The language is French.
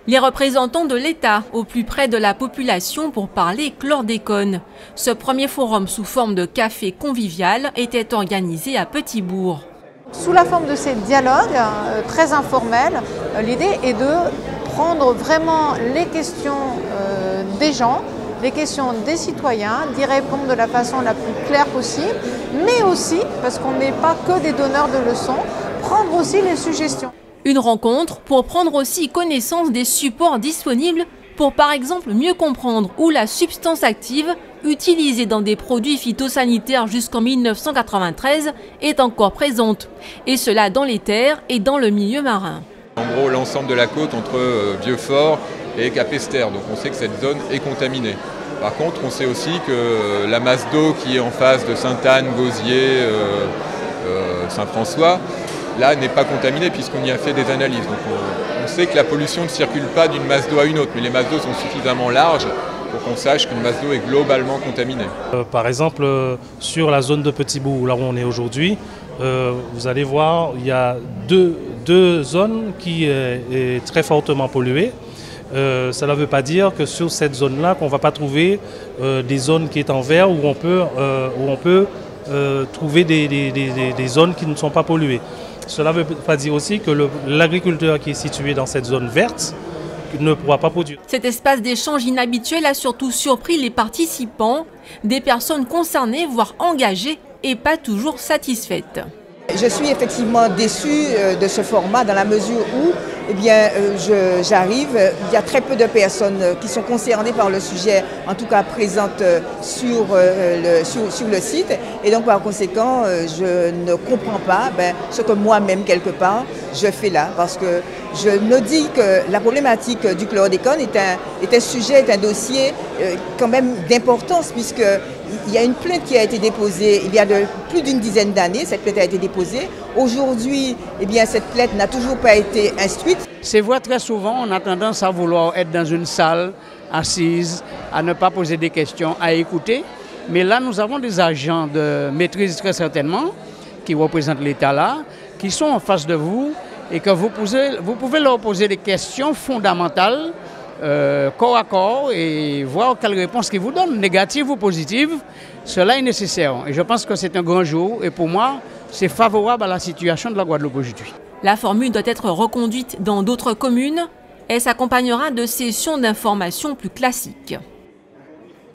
Les représentants de l'État au plus près de la population pour parler chlordécone. Ce premier forum sous forme de café convivial était organisé à Petit-Bourg. Sous la forme de ces dialogues très informels, l'idée est de prendre vraiment les questions des gens, les questions des citoyens, d'y répondre de la façon la plus claire possible, mais aussi, parce qu'on n'est pas que des donneurs de leçons, prendre aussi les suggestions. Une rencontre pour prendre aussi connaissance des supports disponibles pour par exemple mieux comprendre où la substance active utilisée dans des produits phytosanitaires jusqu'en 1993 est encore présente, et cela dans les terres et dans le milieu marin. En gros, l'ensemble de la côte entre Vieux-Fort et Capesterre, donc on sait que cette zone est contaminée. Par contre, on sait aussi que la masse d'eau qui est en face de Sainte-Anne, Gauzier, Saint-François, là n'est pas contaminée puisqu'on y a fait des analyses. Donc on sait que la pollution ne circule pas d'une masse d'eau à une autre, mais les masses d'eau sont suffisamment larges pour qu'on sache qu'une masse d'eau est globalement contaminée. Par exemple, sur la zone de Petit-Bourg, là où on est aujourd'hui, vous allez voir, il y a deux zones qui est très fortement polluées. Cela ne veut pas dire que sur cette zone-là, qu'on ne va pas trouver des zones qui sont en vert où on peut trouver des zones qui ne sont pas polluées. Cela ne veut pas dire aussi que l'agriculteur qui est situé dans cette zone verte ne pourra pas produire. Cet espace d'échange inhabituel a surtout surpris les participants, des personnes concernées, voire engagées et pas toujours satisfaites. Je suis effectivement déçue de ce format dans la mesure où j'arrive, il y a très peu de personnes qui sont concernées par le sujet, en tout cas présentes sur le site. Et donc par conséquent, je ne comprends pas ce que moi-même quelque part je fais là. Parce que je me dis que la problématique du chlordécone est un sujet, est un dossier quand même d'importance, puisque il y a une plainte qui a été déposée il y a plus d'une dizaine d'années. Cette plainte a été déposée. Aujourd'hui, cette plainte n'a toujours pas été instruite. C'est vrai, très souvent, on a tendance à vouloir être dans une salle, assise, à ne pas poser des questions, à écouter. Mais là, nous avons des agents de maîtrise très certainement, qui représentent l'État là, qui sont en face de vous et que vous pouvez leur poser des questions fondamentales, corps à corps, et voir quelles réponses qu'ils vous donnent, négatives ou positives. Cela est nécessaire. Et je pense que c'est un grand jour. Et pour moi, c'est favorable à la situation de la Guadeloupe aujourd'hui. La formule doit être reconduite dans d'autres communes. Elle s'accompagnera de sessions d'information plus classiques.